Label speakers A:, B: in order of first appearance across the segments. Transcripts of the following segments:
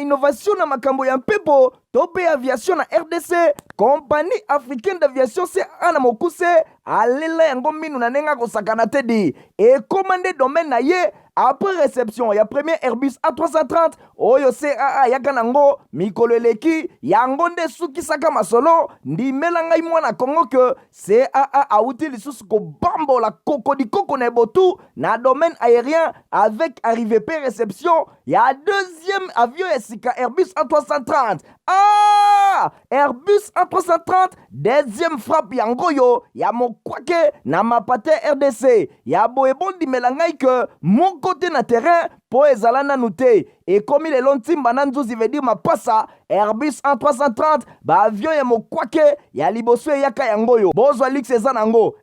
A: Innovation na makambo ya mpepo tope aviation na RDC. Compagnie africaine d'aviation CAA na mokuse alela yango minu na nenga kosakana tedi et commandé domaine na ye. Après réception, il y a premier Airbus A330, oyo CAA yaka nango, mikolo eleki, yango nde suki saka masolo, ndi melangai mwana Kongo que CAA a outil lisusu ko bambo la koko na botu, na domaine aérien, avec arrivée P réception, il y a deuxième avion esika Airbus A330. Ah! Airbus A330, deuxième frappe yango yo, ya mokwake na mapate RDC, ya boebon di melangai que mon côté na terrain po ezalana nute et comme les lontimba nanzuzi veut dire mapasa Airbus A330 ba avion ya mokwake ya liboso yaka yango yo bozwa lix ezanango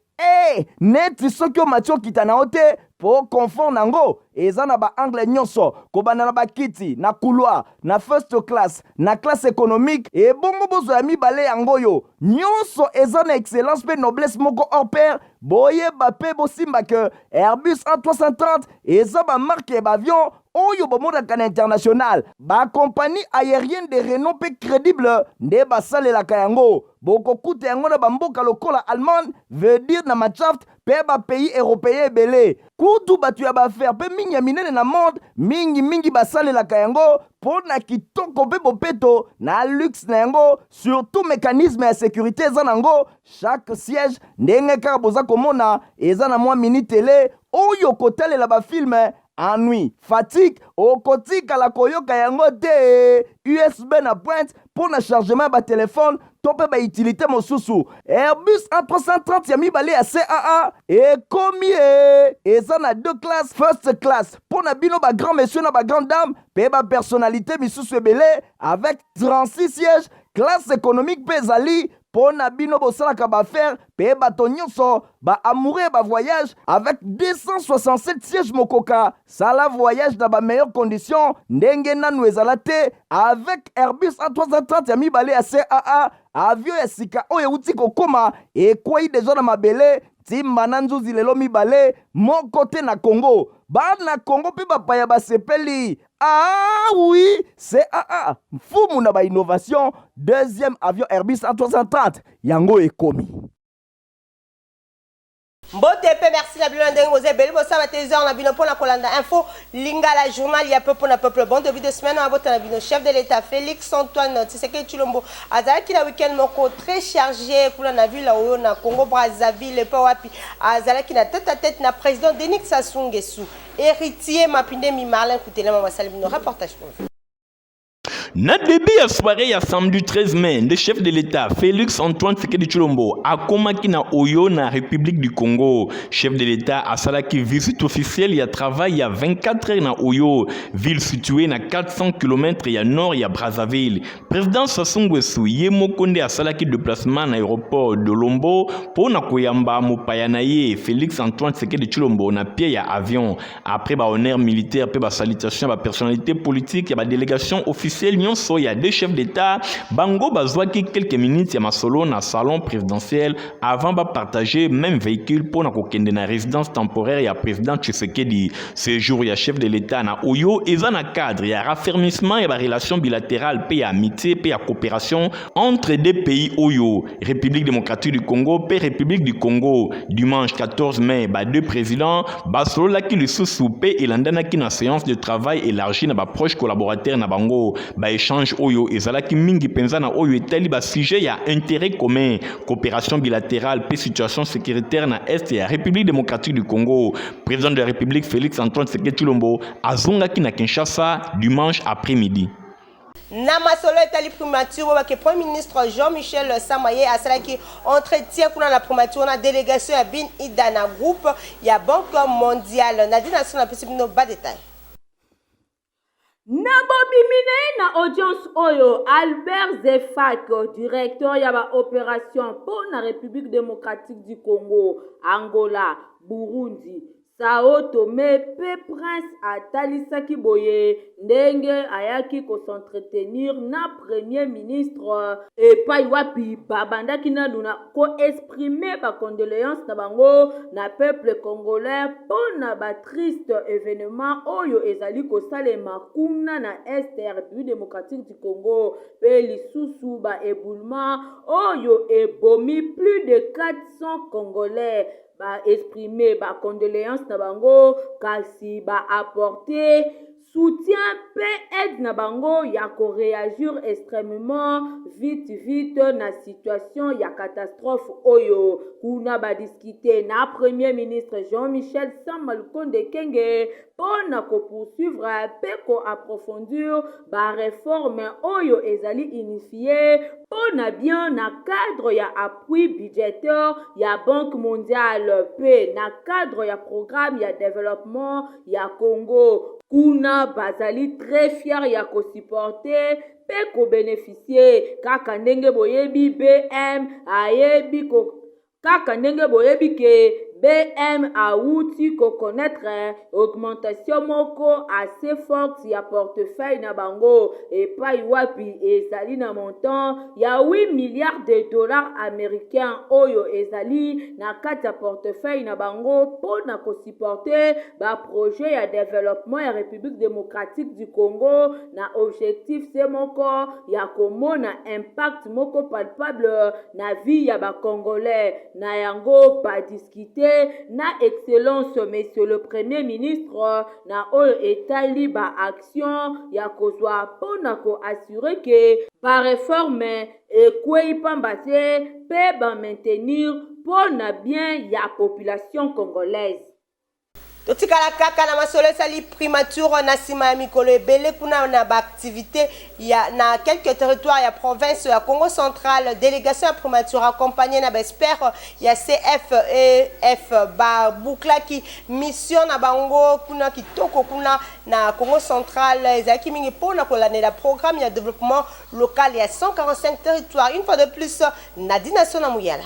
A: neti soki o matio kitana ote po confort nango ezana ba angle nyonso kobana na bakiti na couloir na first class na classe économique et bongo bozwa ya mibale yango yo nyonso ezana excellence pe noblesse moko hors pair boye bape bosimba que Airbus A330 eza ba marque ba avion oyo bomodaka na international ba compagnie aérienne de renom pe crédible nde basalelaka yango bokokuta yango na bamboka lokola Allemagne veut dire na Matshaft pe ba pays européen ebele kutu batu ya bafaire pe mingi ya minene na monde mingi basalelaka yango po na kitoko pe bopeto na luxe na yango surtout mécanisme ya sécurité eza nango chaque siège ndenge kaka boza komona eza na mwa mini télé oyo kotalela bafilme ennui, fatigue, okotika la koyoka yango te USB na pointe pour na chargement ba téléphone tope ba utilité mosusu Airbus A330 ya mibale ya CAA et combien eza na deux classes first class pour na bino ba grand monsieur na ba grande dame pe ba personnalité misusu ebele avec 36 sièges classe économique pe ezali pona bino bosalaka bafaire pe bato nyonso ba amoureux ba voyage avec 267 sièges mokoka sala voyage dans ba meilleures conditions ndenge nanu ezala te avec Airbus A330 ya mibale ya CAA avion ya sika oyo uti kokoma ekwei deja na mabele timba na nzuzi lelo mibale moko te na Congo bana Congo pe bapaya basepeli. Ah oui, CAA mfumu na ba innovation deuxième avion Airbus A330 yango ekomi.
B: Mbote pe merci na bilo ndenge boze beli bosa ba télévision na bino pona kolanda info lingala journal ya peuple na peuple bon début de semaine na bota na bino chef de l'état Félix Antoine Tshisekedi Tshilombo azalaki na week-end moko très chargé kula na ville oyo na Congo Brazzaville pe wapi azalaki na tête à tête na président Denis Sassou Nguesso héritier Mapinde Marlin Koutelema masali bino reportage pour vous.
C: Na début à soirée ya samedi 13 mai, le chef de l'État Félix Antoine Tshisekedi Tshilombo a komaki na Oyo na République du Congo. Chef de l'État a salaki visite officielle ya travail ya 24 heures na Oyo, ville située na 400 km ya nord ya Brazzaville. Président Sassou Nguesso yemo konde a salaki déplacement na aéroport de Lombo pour na koyamba mopaya na ye Félix Antoine Tshisekedi Tshilombo na pied ya avion. Après ba honneur militaire pe ba salutation ba personnalité politique ya ba délégation officielle nyonso ya deux chefs d'État bango bazwaki quelques minutes ya masolo na salon présidentiel avant ba partager même véhicule pour na kokende na résidence temporaire ya président Tshisekedi. Ce jour ya chef de l'État na Oyo eza na cadre ya raffermissement ya ba relation bilatérale pe ya amitié pe ya coopération entre deux pays Oyo, République démocratique du Congo pe République du Congo. Dimanche 14 mai ba deux présidents basolo la ki le sous pe elandana ki na séance de travail élargie na ba proche collaborateur na bango ba échange oyo ezalaki mingi penza na oyo etali ba sujet ya intérêt commun coopération bilatérale pe situation sécuritaire na est ya République démocratique du Congo. Président de la République Félix Antoine Tshisekedi Tshilombo azongaki na Kinshasa dimanche après-midi.
B: Na masolo etali primature que Premier ministre Jean-Michel Samaye asalaki entretien kuna na primature na délégation ya Bin Ida na groupe ya Banque mondiale na dination na pesi bino ba détail.
D: Nabobimine na audience oyo Albert Zefak, directeur ya ba opération pour la République démocratique du Congo, Angola, Burundi, Sao Tome pe prince atalisaki boye ndenge ayaki s'entretenir na premier ministre epai wapi babandaki nanu na ko-exprimer bacondoléance na bango na peuple congolais mpona batriste événement oyo ezali kosalema kuna na este ya république démocratique du Congo pe lisusu baéboulement oyo ebomi plus de 400 congolais exprimer condoléances na bango kasi apporter soutien pe aide na bango ya réagir extrêmement vite na situation ya catastrophe oyo kuna discuter na premier ministre Jean-Michel Sama Lukonde Kenge pona poursuivre pe approfondir réforme oyo ezali initié pona bien na cadre ya appui budgétaire ya Banque mondiale pe na cadre ya programme ya développement ya Congo kuna bazali très fier ya supporter pe bénéficier kaka ndenge boyebi BM ayebi kaka ndenge boyebi ke BM auti connaître augmentation moko assez forte ya portefeuille na bango epai wapi ezali na montant ya 8 milliards de dollars américains oyo ezali na kati ya portefeuille na bango pona supporter projet ya développement ya République démocratique du Congo na objectif c'est moko ya komona impact moko palpable na vie ya Congolais na yango discuter na excellence monsieur le premier ministre na oyo etali action ya kozwa pona assurer que réforme ekwei pamba te pe maintenir pona bien ya population congolaise.
B: totikala kaka na masolo esali primature na nsima ya mikolo ebele kuna na baactivité na quelques territoires ya province ya Congo central. Délégation ya primature accompagnée na baespère ya CFEF babuklaki mission na bango kuna kitoko kuna na Congo central ezalaki mingi mpona kolandela programme ya développement local ya 145 territoires. Une fois de plus Nadine Asona Muyala.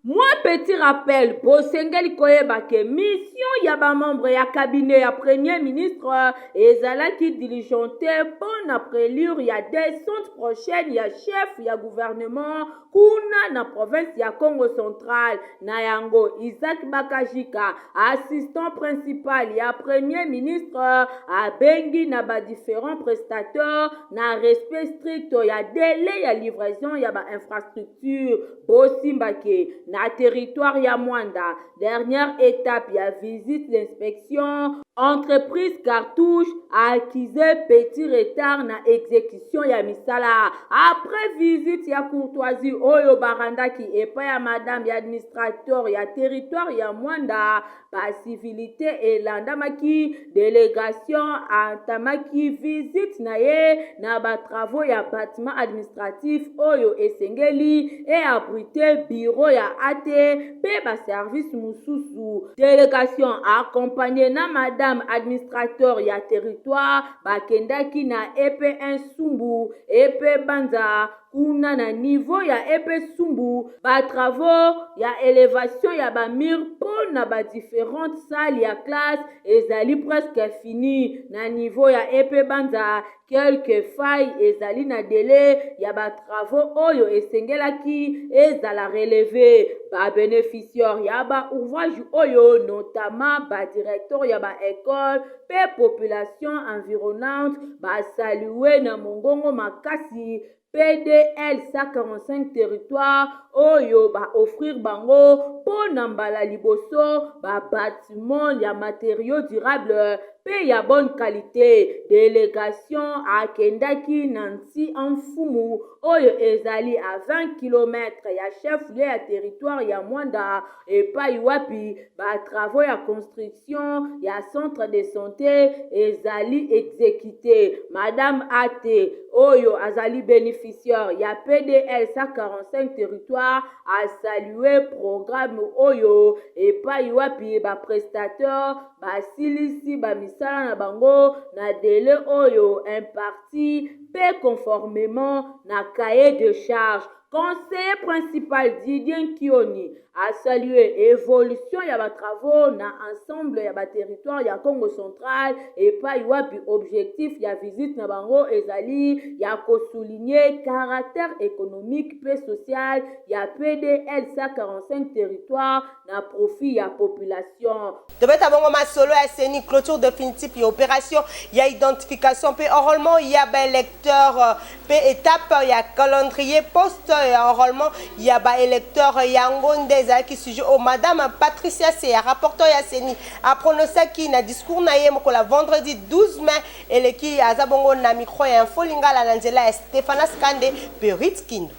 D: Moi, petit rappel, Bosengeli koyeba ke mission ya ba membre ya cabinet ya premier ministre ezalaki diligenté pona prélure ya descente prochaine ya chef ya gouvernement kuna na province ya Congo central na yango Isaac Bakajika, assistant principal ya premier ministre abengi na ba différents prestateurs na respect strict ya délai ya livraison ya ba infrastructure Bosimbake na territoire ya Mwanda. Dernière étape ya visite d'inspection entreprise cartouche accusé petit retard na exécution ya misala. Après visite ya courtoisie oyo barandaki epa ya madame ya administrateur ya territoire ya Mwanda ba civilité elandamaki délégation antamaki visite na ye na ba travaux ya bâtiment administratif oyo esengeli et abrité bureau ya ate pe ba service mususu. Délégation accompagnée na madame administrateur ya territoire bakendaki na EP1 Sumbu EP Banza kuna na niveau ya EP Sumbu ba travaux ya élévation ya ba mur pona ba différentes salles ya classe ezali presque fini na niveau ya EP Banza. Quelques failles ezali na délai ya ba travaux oyo esengelaki ezala relevé ba bénéficiaire ya ba ouvrage oyo notamment ba directeur ya ba école pe population environnante ba saluer na mongongo makasi PDL 145 territoires oyo ba offrir bango pona mbala liboso ba bâtiment ya matériaux durables pe ya bonne qualité. Délégation akendaki Nancy Mfumu oyo ezali à 20 km ya chef lieu ya territoire ya Mwanda epai wapi ba travaux ya construction ya centre de santé ezali exécuté. Madame Ate oyo azali bénéficiaire ya PDL 145 territoire a salué programme oyo epai wapi ba prestateur basilisi ba misala na bango na délai oyo imparti pe conformément na cahier de charge. Conseiller principal Didier Kioni a salué évolution ya ba travaux na ensemble ya ba territoire ya Congo central et pas wapi objectif ya visite na bango ezali ya ko souligner caractère économique et social ya PDL 145 territoire na profit ya population.
B: Debeta bongo masolo ya seni clôture définitive et opération ya identification pe enrôlement ya ba électeur pe étape ya calendrier poste ya enrôlement ya ba électeur ya ngonde qui sujet au madame Patricia Seya rapporteur ya seni a prononcé qui na discours na ye moko la vendredi 12 mai et qui azabongo na micro ya info lingala na nzela ya Stéphane Skande Peritskind.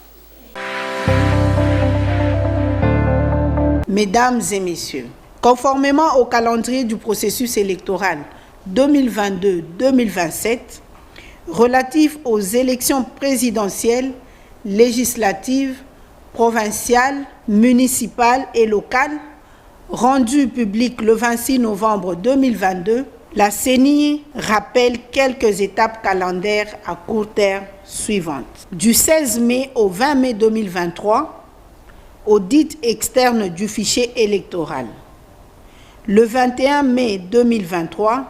E: Mesdames et messieurs, conformément au calendrier du processus électoral 2022-2027 relatif aux élections présidentielles, législatives, provinciales, municipales et locales, rendu public le 26 novembre 2022, la CENI rappelle quelques étapes calendaires à court terme suivantes. Du 16 mai au 20 mai 2023, audit externe du fichier électoral. Le 21 mai 2023,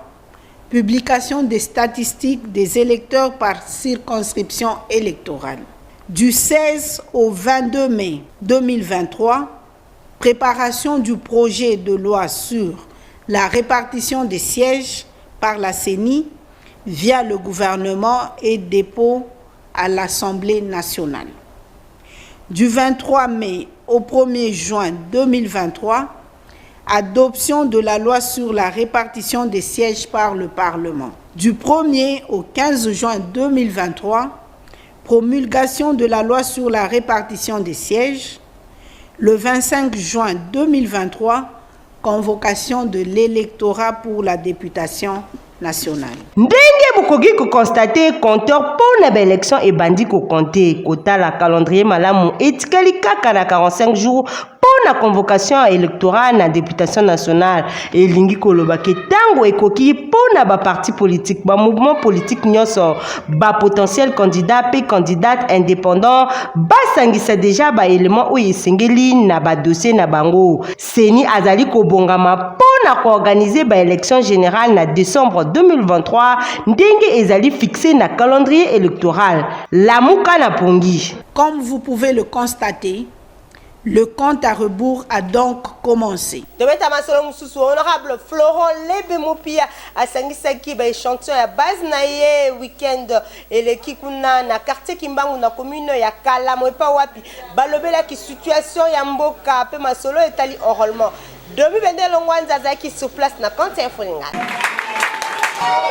E: publication des statistiques des électeurs par circonscription électorale. Du 16 au 22 mai 2023, préparation du projet de loi sur la répartition des sièges par la CENI via le gouvernement et dépôt à l'Assemblée nationale. Du 23 mai au 1er juin 2023, adoption de la loi sur la répartition des sièges par le Parlement. Du 1er au 15 juin 2023, promulgation de la loi sur la répartition des sièges. Le 25 juin 2023, convocation de l'électorat pour la députation nationale.
B: Ndenge bukogi ko constater compteur pour la élection et bandi ko compter kota la calendrier malamu etikali kaka na 45 jours pour la convocation électorale na députation nationale et lingi koloba ke tango ekoki pour na ba parti politique ba mouvement politique nyonso ba potentiel candidat pe candidate indépendant ba sangisa déjà ba élément o yesengeli na ba dossier na bango seni azali ko bongama pour na ko organiser ba élection générale na décembre 2023 ndenge ezali fixé na calendrier électoral la muka na pongi.
E: Comme vous pouvez le constater, le compte à rebours a donc commencé.
B: Honorable Florent Lebemopia a sangisaki ba échantillon ya base na ye week-end eleki kuna na quartier Kimbangu na commune ya Kalamo epa wapi balobela ki situation ya mboka pe masolo etali enrôlement. Demi bende longwanza zaki sur place na compte infolinga.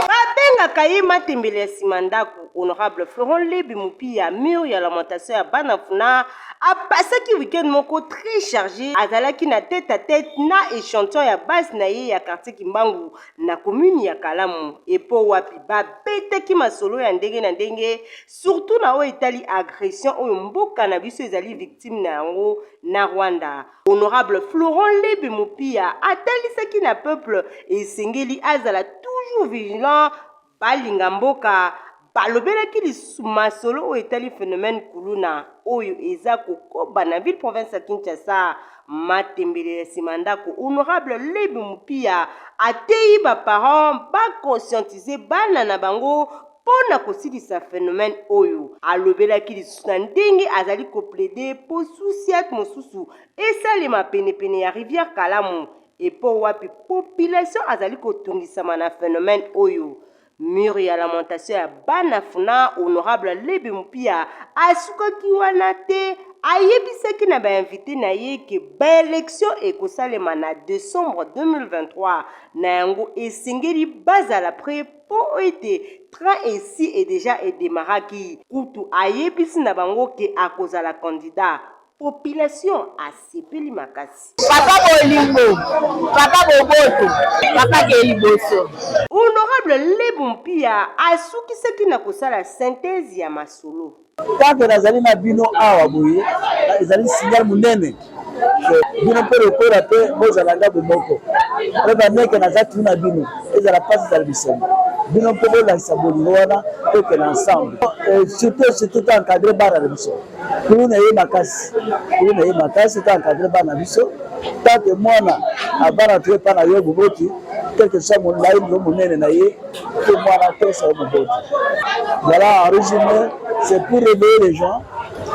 B: Babenga kayima tembele simandaku honorable Florent Lebemopia mur ya lamentation ya banafuna a passé qui week-end moko très chargé azalaki na tête à tête na échantillon ya base na ye ya quartier Kimbangu na commune ya Kalamu epo wapi ba bete ki masolo ya ndenge na ndenge surtout na o etali agression oyo mboka na biso ezali victime na yango na Rwanda. Honorable Florent Lebemopia atalisaki na peuple esengeli azala toujours vigilant balinga mboka balobelaki masolo oyo etali phénomène kuluna oyo eza kokoba na ville province ya Kinshasa matembele simandako. Honorable Lebemopia ateyi ba parents ba conscientiser bana na bango pona kosilisa phénomène oyo alobelaki lisusu na ndenge azali koplaider po susiat mosusu esalema penepene ya rivière Kalamu epo wapi population azali kotungisama na phénomène oyo. Mur ya lamentation ya banafuna honorable Lebemopia asukaki wana te ayebisaki na ba invité na ye ke ba élection ekosalema na décembre 2023 na yango esengeli bazala prêt po ete train ici et déjà démarraki kutu ayebisi na bango ke akozala candidat. Population a sepeli makasi.
F: Papa Bolingo, Papa Boboto, Papa Keliboso.
B: Honorable Lebemopia asukisaki na kosala synthèse ya masolo.
G: Tant que nazali na bino awa boye, ezali signal munene. Bino pe lokora pe bozalanga bomoko. Reba neke nazati na bino, ezala pasi za bisembo. Bino pe bolakisa bolingo wana pe que l'ensemble. Surtout encadré bara biso. kulu na ye makasi ta encadre bana biso tante mwana abana tuye pa na yo boboti quelque soit molayi monene na ye to mwana pesa yo boboti. Voilà, en résumé, c'est pour réveiller les gens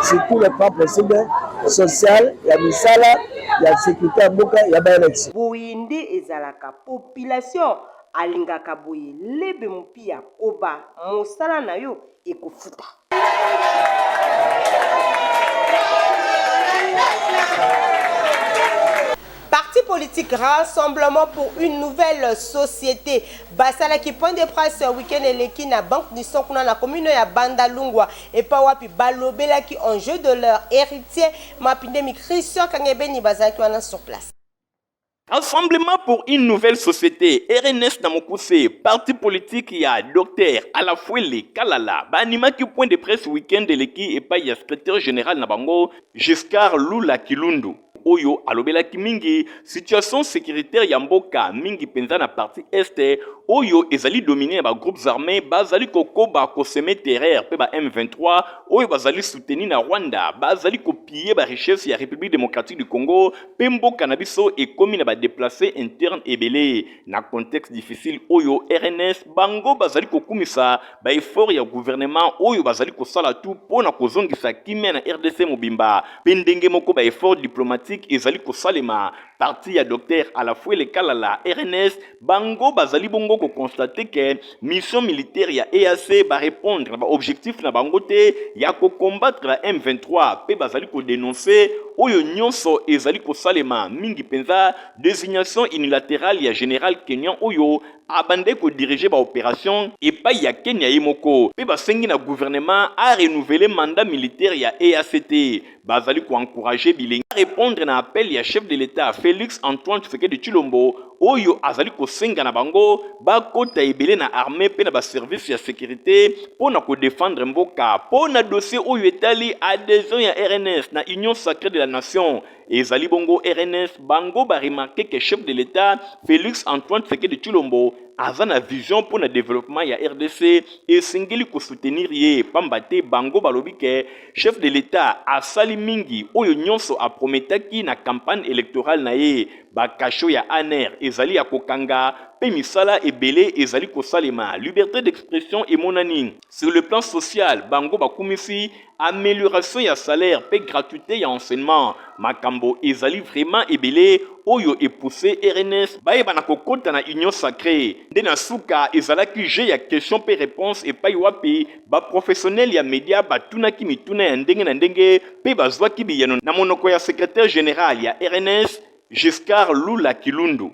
G: sur tous les plans possibles, social, il y a misala, il y a sécurité à mboka, il y a baélection.
B: Boyinde ezalaka population alingaka boye lebe mupia koba mosala na yo ekofuta. Parti politique Rassemblement pour une nouvelle société. Basala qui point de presse week-end eleki na banque du son kuna na commune ya Bandalungwa et pas wapi balobela qui en jeu de leur héritier mapindemi Christian Kangebeni bazaki wana sur place.
C: Rassemblement pour une nouvelle société, RNS Namokuse, parti politique, il y a docteur Alafuele Kalala, banima qui point de presse week-end de l'équipe et pas il y a secrétaire général Nabango, Giscard Lula Kilundu. Oyo alobela kimingi situation sécuritaire ya mboka mingi penza na partie est oyo ezali dominé ba groupes armés bazali kokoba ko semer terreur pe ba M23 oyo bazali soutenir na Rwanda bazali kopiller ba richesse ya République démocratique du Congo pe mboka na biso ekomi na ba déplacer interne ebele na contexte difficile oyo RNS bango bazali kokumisa ba effort ya gouvernement oyo bazali kosala tout pona kozongisa kimia na RDC mobimba pe ndenge moko ba effort diplomatique ezali kosalema parti ya docteur Alafuele Kalala RNS bango bazali bongo ko constater que mission militaire ya EAC ba répondre na ba objectif na bango te ya ko combattre la M23 pe bazali ko dénoncer oyo nyonso ezali kosalema mingi penza désignation unilatérale ya général Kenyan oyo abandé ko diriger ba opération et pas ya Kenya yemoko pe basengi na gouvernement a renouveler mandat militaire ya EACT bazali ko encourager bilingi répondre na appel ya chef de l'État Félix Antoine Tshisekedi Tshilombo oyo azali ko senga na bango ba kota ebele na armée pe na ba service ya sécurité pona ko défendre mboka pona dossier oyo etali adhésion ya RNS na Union sacrée de la nation ezali bongo RNS bango ba remarquer que chef de l'État Félix Antoine Tshisekedi Tshilombo aza na vision pour le développement ya RDC et singeli ko soutenir ye pambate bango balobi ke chef de l'État asali mingi oyo nyonso a prometaki na campagne électorale na ye ba kasho ya ANR ezali ya kokanga pe misala ebele ezali kosalema liberté d'expression et monani sur le plan social bango bakumisi amélioration ya salaire pe gratuité ya enseignement makambo ezali vraiment ebele oyo epoussé RNS baye bana kokota na union sacrée nde na suka ezalaki jeu ya question pe réponse et pa wapi ba professionnel ya média batunaki mituna ya ndenge na ndenge pe bazwaki biyano na monoko ya secrétaire général ya RNS Giscard Lula Kilundu.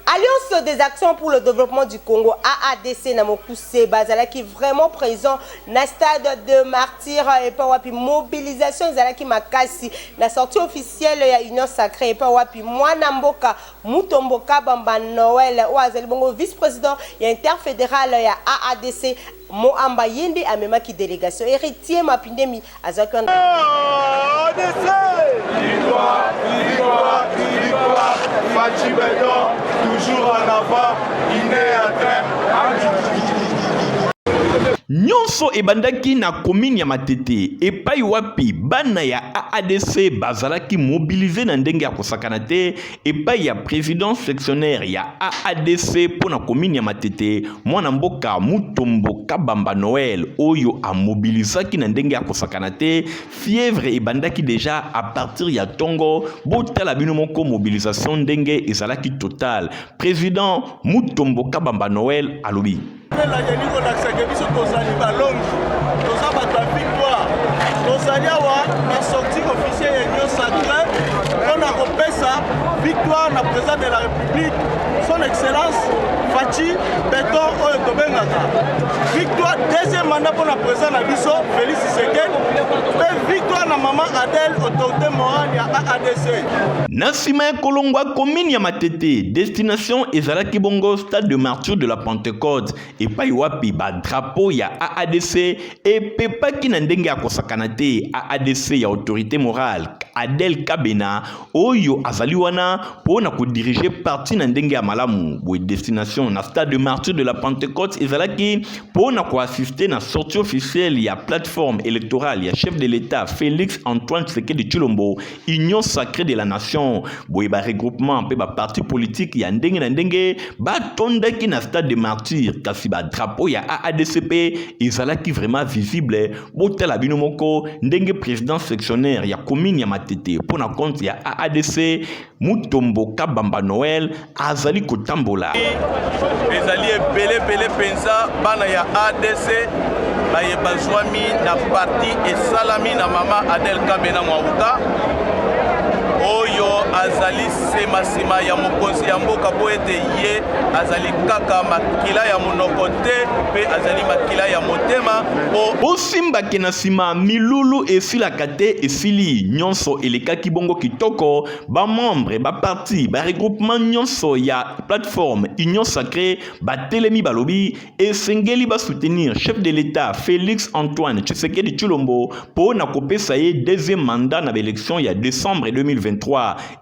B: Alliance des actions pour le développement du Congo, AADC Namokuse, Bazala qui est vraiment présent dans le stade de martyrs et pas wapi mobilisation Zalaki Makasi, la sortie officielle il y a Union sacrée et pas wapi Mwanamboka, Mutomboka Bamba Noël, Oazeli Bongo vice-président, il y a interfédéral il y a AADC Moamba Yende Amema qui délégation héritier Mapindemi Azakan.
H: Toujours en avant, il est en train.
C: Nyonso ebandaki na commune ya Matete epai wapi bana ya AADC bazalaki mobilisé na ndenge ya kosakana te epai ya président sectionnaire ya AADC pona commune ya Matete mwana mboka Mutombo Kabamba Noël oyo a mobilisaki na ndenge ya kosakana te fièvre ebandaki déjà à partir ya tongo botala bino moko mobilisation ndenge ezalaki total président Mutombo Kabamba Noël alobi
H: La Yannick Olaxake biso tozali balongi toza bato ya victoire tozali awa na sortie officielle ya Union sacrée mpona kopesa victoire na président de la République son excellence Fachi Beton oyo tobengaka victoire deuxième mandat mpona président na biso Félix Tshisekedi mpe victoire na mama Adèle autorité morale ya AADC
C: na nsima ya kolongwa commune ya Matete destination ezalaki bongo stade de martyr de la Pentecôte epai wapi ba drapeau ya AADC epepaki na ndenge ya kosakana te AADC ya autorité morale Adel Kabena oyo azali wana wana pour na ko diriger parti na ndenge ya malamu boy destination na stade de martyr de la Pentecôte ezalaki pour na ko assister na sortie officielle ya plateforme électorale ya chef de l'État Félix Antoine Tshisekedi Tshilombo Union sacrée de la nation boy ba regroupement pe ba parti politique ya ndenge na ndenge ba tondaki na stade de martyr kasi ba drapeau ya AADCP ezalaki vraiment visible botala bino moko ndenge président sectionnaire ya commune ya Matete pour na compte ya AADC Mutombo Kabamba Noël azali kotambola
H: ezali ebele penza bana ya ADC baye bazwami na parti esalami na mama Adel Kabena Mwauka oyo azali sema ya mokonzi ya mboka po ete ye azali kaka makila ya monoko te pe azali makila ya motema
C: osimbaki na nsima milulu esilaka te esili nyonso elekaki bongo kitoko bamembre baparti baregroupement nyonso ya plateforme Union Sacrée batelemi balobi esengeli basoutenir chef de l'État Félix Antoine Tshisekedi Tshilombo po na kopesa ye deuxième mandat na élection ya décembre 2023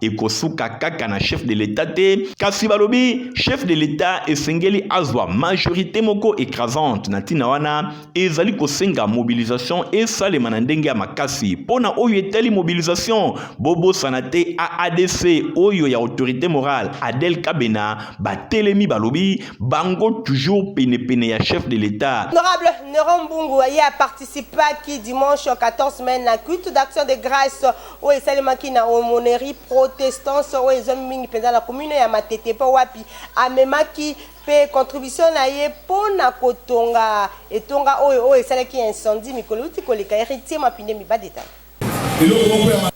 C: et kosuka kaka na chef de l'État te kasi balobi chef de l'État esengeli azwa majorité moko écrasante na tina wana ezali kosenga mobilisation esalema na ndenge ya makasi pona oyo eteli mobilisation bobo sanate AADC oyo ya autorité morale Adel Kabena batelemi balobi bango toujours pene ya chef de l'État.
B: Honorable Néron Mbungu a participé qui dimanche 14 mai na culte d'action de grâce au esalema ki na aumônerie protestante au ezomingi pendant la commune ya Matete po wapi amemaki pe contribution na ye pona kotonga etonga oyo esalaki incendie mikolo uti koleka héritier mapinde mi badeta.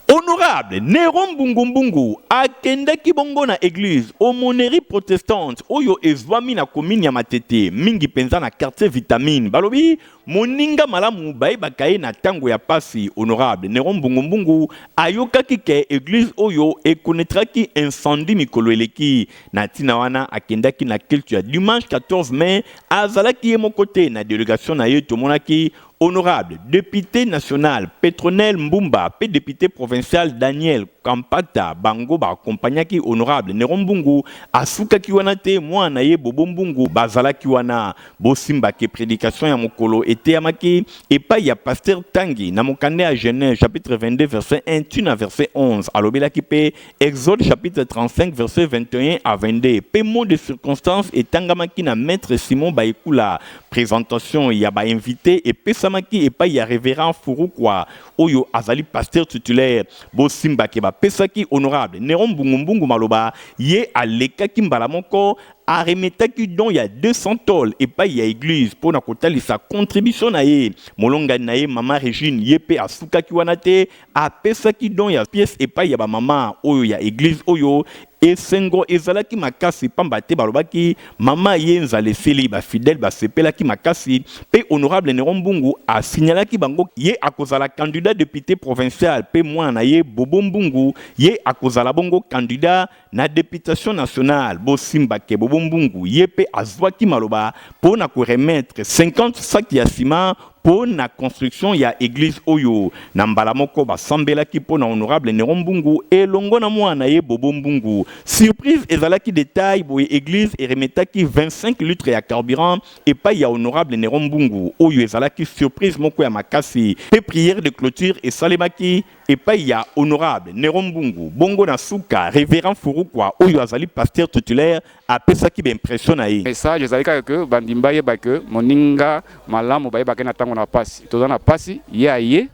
C: Honorable Néron Mbungu akendaki bongo na église aumônerie protestante oyo ezwami na commune ya Matete mingi penza na quartier Vitamine balobi moninga malamu bayebaka ye na tango ya pasi. Honorable Néron Mbungu ayokaki ke église oyo ekonetraki incendie mikolo eleki na tina wana akendaki na culte ya dimanche 14 mai azalaki ye moko te na délégation na ye tomonaki honorable député national Petronel Mbumba pe député provincial Daniel Kampata bango ba accompagnaki honorable Néron Mbungu asukaki wana te mwana ye Bobo Mbungu bazalaki wana bosimba ke prédication ya mokolo eteyamaki epai ya pasteur Tangi na mokande ya Genèse chapitre 22 verset 1 tuna verset 11 alobelaki pe Exode chapitre 35 verset 21 à 22 pe mot de circonstance etangamaki na maître Simon Baikula présentation ya ba invité et pesamaki epai ya révérend Furukwa oyo azali pasteur titulaire bosimba ke ba pesaki honorable Néron Mbungu maloba ye alekaki mbala moko aremetaki don ya 200 tol epai ya église pour na kotalisa contribution na ye molonga na ye mama Regine ye pe asukaki wana te apesaki don ya pièce epai ya ba mama oyo ya église oyo esengo ezalaki makasi pamba te balobaki mama ye nzale seli ba fidèle ba sepelaki makasi pe honorable Néron Mbungu a signalaki bango ye akozala candidat député provincial pe mwana ye Bobo Mbungu ye akozala bongo candidat na députation nationale bosimba ke Bobo Mbungu ye pe azwaki maloba pour na ko remettre 50 sacs ya ciment pour la construction ya église oyo na mbala moko basambelaki pour na honorable Néron Mbungu et longo na mwana ye Bobo Mbungu surprise ezalaki détail boye église et remetaki 25 litres ya carburant et pas ya honorable Néron Mbungu oyo ezalaki surprise moko ya makasi pe prière de clôture et salemaki et pas ya honorable Néron Mbungu bongo na suka révérend Furukwa oyo azali pasteur titulaire a pesaki ba impression na ye
I: message ezalika que bandimba yeba que moninga malamu bayeba ke na tango na pasi toza na pasi ye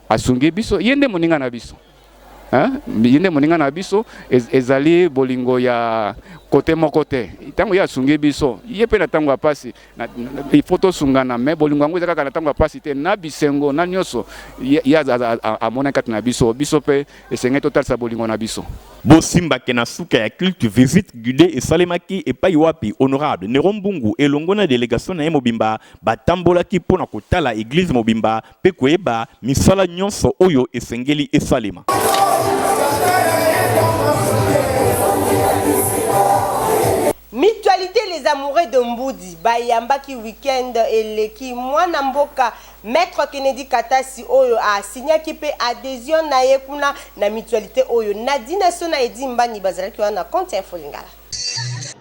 I: asungi biso yende moninga na biso yende moninga na biso ezali bolingo ya côté moko te tango ya asungi biso ye pe na tango ya pasi il faut to sungana mais bolingo yango ezaka na tango ya pasi te na bisengo na nyoso ya amona kati na biso pe esenge total sa bolingo na biso
C: bosimba ke na suka ya culte visite guidée et salemaki epai wapi honorable Néron Mbungu elongo na délégation na ye mobimba batambolaki mpona kotala église mobimba pe koyeba misala nyonso oyo esengeli esalema.
B: Mutualité les amoureux de Mboudi bayambaki week-end eleki mwana mboka Maître Kennedy Katasi oyo a signé qui peut adhésion na ye kuna na mutualité oyo Nadine Sona edi mbani bazalaki wana compte info lingala.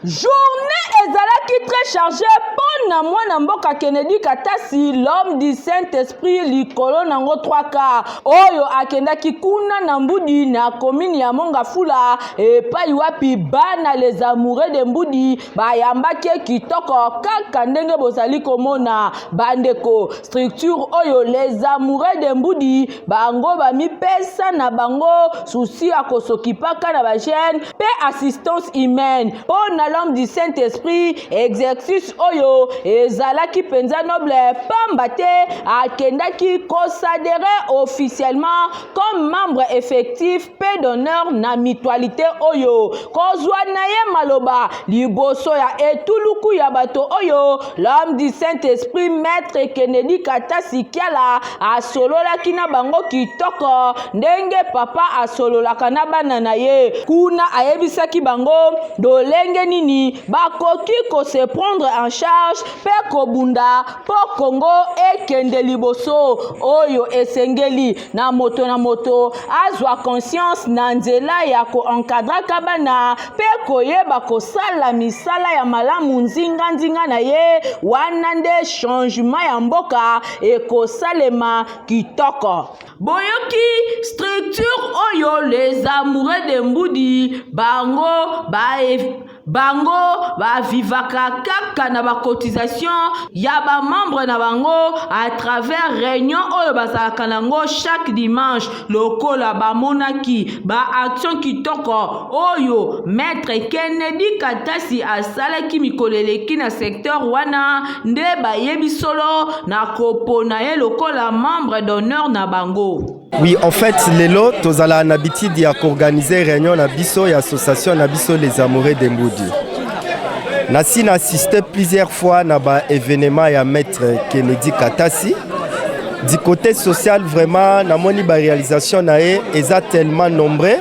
D: Journée ezalaki très chargée pour na mwana mboka Kennedy Katasi, l'homme du Saint-Esprit likolo nango 3 quarts oyo akendaki kuna na Mbudi na commune ya Mongafula epai wapi bana les amoureux de Mbudi bayambaki kitoko kaka ndenge bozali komona bandeko structure oyo les amoureux de Mbudi bango bamipesa na bango souci ya kosokipaka na ba jeune pe assistance humaine pour na l'homme du Saint-Esprit exercice oyo ezalaki penza noble pambate akendaki considéré officiellement comme membre effectif pe d'honneur na mutualité oyo kozwa na ye maloba liboso ya etuluku ya bato oyo l'homme du Saint-Esprit Maître Kennedy Katasi Kiala asololaki na bango kitoko ndenge papa asololaka na bana na ye kuna ayebisaki bango dolenge nini bakoki ko se prendre en charge pe kobunda po Congo ekende liboso oyo esengeli na moto azwa conscience na nzela ya ko encadrer kabana pe koyeba kosala misala ya malamu nzinga na ye wana nde changement ya mboka ekosalema kitoko boyoki structure oyo les amoureux de Mbudi bango vivaka kaka na ba cotisation ya ba membre na bango à travers réunion oyo bazalaka nango chaque dimanche lokola ba monaki ba action kitoko oyo Maître Kennedy Katasi asalaki mikoleleki na secteur wana nde bayebi solo na kopona ye lokola membre d'honneur na bango.
J: Oui, en fait, lelo tozala na habitude ya organiser réunion na biso ya association na biso les amoureux de Mbudi. Nasi assisté plusieurs fois na ba événement ya Maître Kennedy Katasi. Du côté social, vraiment, na moni ba réalisation na e eza tellement nombreux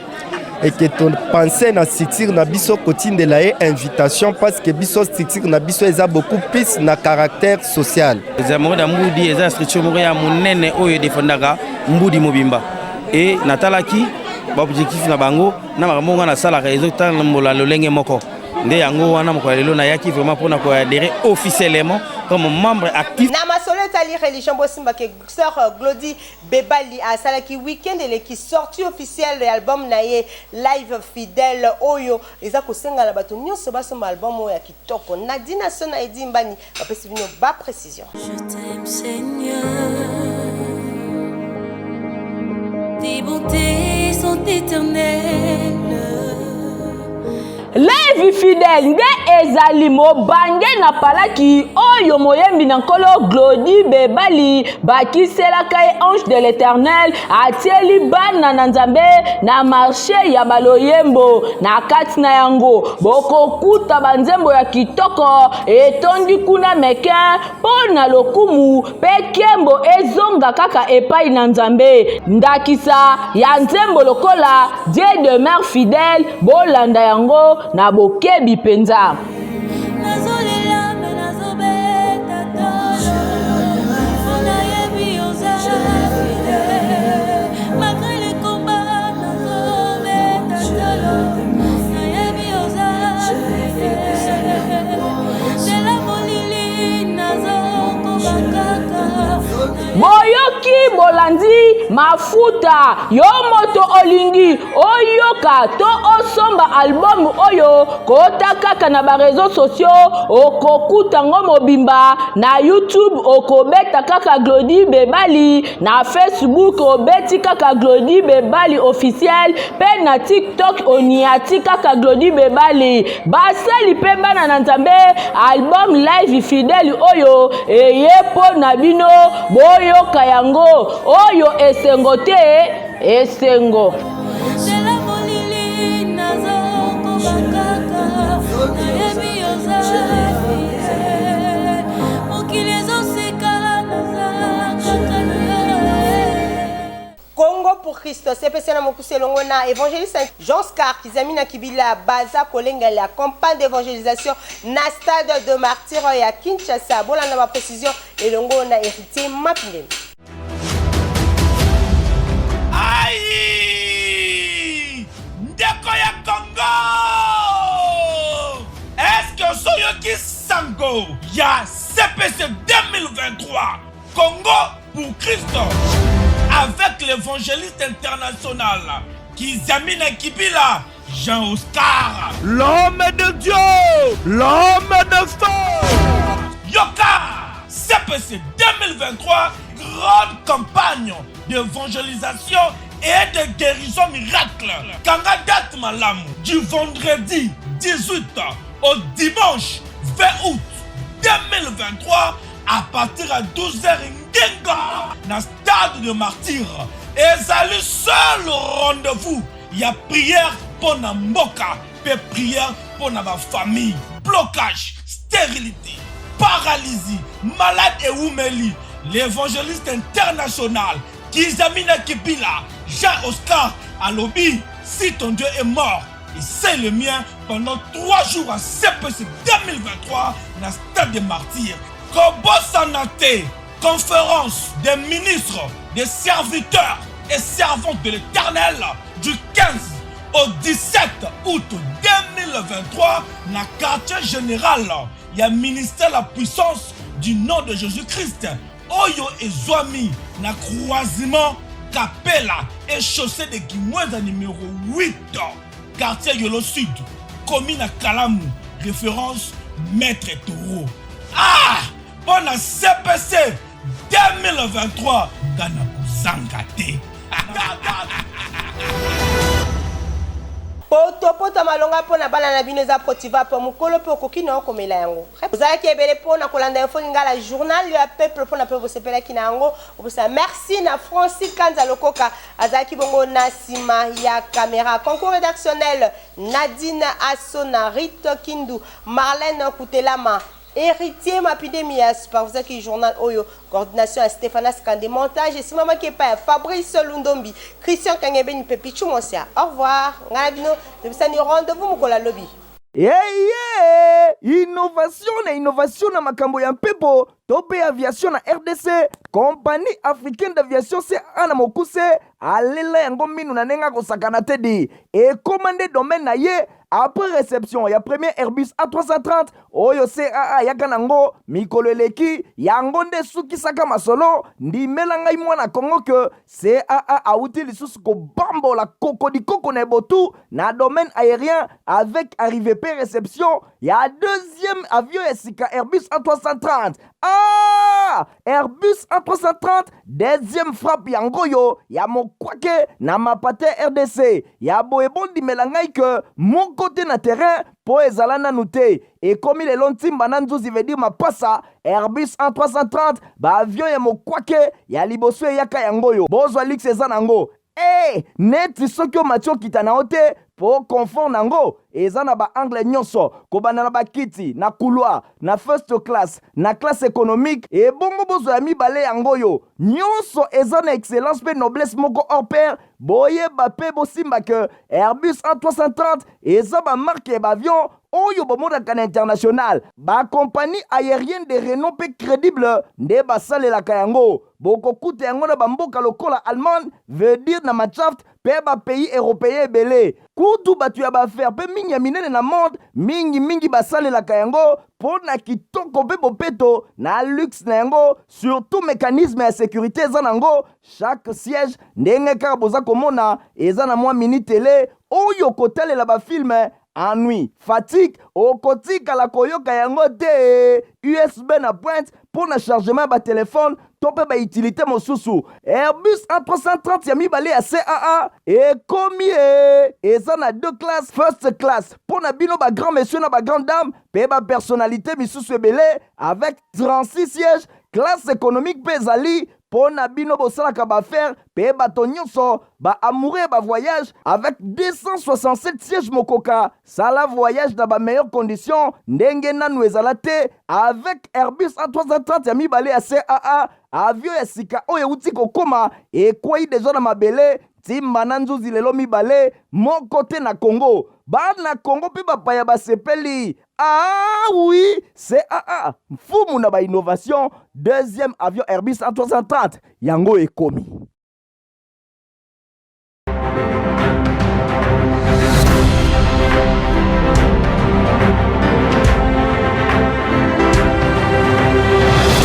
J: et que ton pensée na structure na biso kotine de la invitation parce que biso structure na biso eza beaucoup plus na caractère social.
K: Les amoureux de Mbudi eza structure moko ya monene oyo defendaka Mbudi mobimba et natalaki ba objectif na bango na makambo na sala réseau tan mbola lolenge moko nde yango wana moko lelo na yaki vraiment pour na ko adhérer officiellement comme membre actif.
B: Na masolo tali religion bosimba ke sœur Glody Bebali a salaki week-end et qui sortie officielle de l'album na ye live fidèle oyo eza kosenga la bato nyonso basomba album oyo ya kitoko Nadine Sona edi mbani bapesi bino ba précision.
L: Je t'aime Seigneur. Tes bontés sont éternelles.
D: Levi fidèle nde ezali mobange na palaki oyo moyembi na nkolo Glody Bebali bakiselaka ye ange de l'Éternel atieli bana na nzambe na marché ya baloyembo na kati na yango bokokuta banzembo ya kitoko etondi kuna meke mpo na lokumu pe kembo ezonga kaka epai na nzambe ndakisa ya nzembo lokola Dieu demeure fidèle bolanda yango na bokebi penza. Boyoki bolandi mafuta yo moto olingi oyoka to osomba album oyo kota kaka na ba réseaux sociaux okokuta ngo mobimba na YouTube okobeta kaka Glody Bebali na Facebook obeti kaka Glody Bebali officiel pe na TikTok oniati kaka Glody Bebali basali pe bana na nzambe album live fidèle oyo eyepo na bino boyoka yango oyo esengo te esengo.
B: Congo pour pour Christ. CPC na mokuse longo na évangéliste Jean Scar Kizamina Kibila Baza Kolenga la campagne d'évangélisation na stade de martyr ya Kinshasa. Bola na ma précision et longo na héritier Mapinde.
M: Aïe! Ndeko ya Congo! Est-ce que Soyoki Sango ya CPC 2023 Congo pour Christ avec l'évangéliste international Kizamina Kibila Jean Oscar,
H: l'homme de Dieu, l'homme de feu.
M: Yoka CPC 2023 grande campagne d'évangélisation et de guérison miracle. Kanga date malamu du vendredi 18 au dimanche 20 août 2023 à partir à 12h Ngenga dans stade de martyr. Et c'est le seul rendez-vous. Il y a prière pour la mboka, et prière pour la famille. Blocage, stérilité, paralysie, malade et oumeli. L'évangéliste international Kizamina Kibila Jean Oscar à lobby. Si ton Dieu est mort, et c'est le mien pendant 3 jours à CPC 2023 dans le stade des martyrs. Kobo Sanate, conférence des ministres, des serviteurs et servantes de l'Éternel du 15 au 17 août 2023 dans le quartier général. Il y a ministère la puissance du nom de Jésus-Christ. Oyo et Zoami na croisement Capella et chaussée de Guimoueza numéro 8, quartier Yolo Sud, commune à Kalamu, référence Maître Toro. Ah! Pour la CPC 2023, Gana Zangate.
B: Poto malonga pona bana na bino za potiva po mukolo po kokina okomela yango. Ozala ki ebele pona kolanda info ngala journal ya peuple pona pe bosepela kina yango. Obusa merci na Francis Kanza Lokoka azaki bongo na sima ya caméra. Concours rédactionnel Nadine Asona Rito Kindu Marlène Koutelama Héritier Mapidemias par vous qui journal Oyo coordination à Stéphane Skande montage et si maman qui est pas Fabrice Lundombi Christian Kangeben Pepichu Monsia. Au revoir. Ngalabino de bisani rendez-vous mukola lobby.
A: Innovation na makambo ya mpepo tope aviation na RDC compagnie africaine d'aviation c'est ana mokuse alela yango minu na nenga kosakana tedi et commandé domaine na ye après réception ya premier Airbus A330 oyo CAA yaka nango mikolo eleki yango nde sukisaka masolo ndimela ngai mwana Kongo que CAA auti lisusu ko bambola kokodikoko na botu na domaine aérien avec arrivée pe réception ya deuxième avion esika Airbus A330. Airbus A330 deuxième frappe yango yo ya mokwake na mapate RDC ya boebondi melangai que mon côté na terrain po ezala nanu te et comme il est lontimba na nzuzi veut dire mapasa Airbus A330 ba avion ya mokwake ya liboso yaka yango yo bozwa lix eza nango neti soki omatio kita na ote po confort nango eza na ba angle nyonso kobana na bakiti na couloir na first class na classe économique et bongo bozo ya mibale yango yo nyonso eza na excellence pe noblesse moko hors pair boyeba pe bosimba que Airbus A330 eza ba marque ba avion oyo bomodaka na international ba compagnie aérienne de renom pe crédible nde basalelaka yango bokokuta yango na bamboka lokola Allemagne veut dire na machaft pe ba pays européen ebele kutu batu ya baaffaire pe mingi ya minene na monde mingi basalelaka yango po na kitoko pe bopeto na luxe na yango surtout mécanisme ya sécurité eza nango chaque siège ndenge kaka boza komona eza na mwa mini télé oyo kotalela bafilme ennui, fatigue, okotika koyoka yango te USB na pointe pour le chargement ba téléphone tope ba utilité mosusu Airbus A330 ya mibale ya CAA et combien eza na deux classes first class pour na bino ba grand monsieur na ba grande dame pe ba personnalité misusu ebele avec 36 sièges classe économique pe ezali pour na bino bosalaka ba faire pe bato nyonso ba amoureux ba voyage avec 267 sièges mokoka sala voyage dans ba meilleures conditions ndenge nanu ezala te avec Airbus A330 ya mibale ya CAA avion ya sika oyo uti kokoma ekwei deja na mabele ntimba na nzuzi lelo mibale moko te na Congo. Bana Congo pe bapaya basepeli. Ah oui, CAA mfumu na ba innovation, deuxième avion Airbus A330 yango ekomi.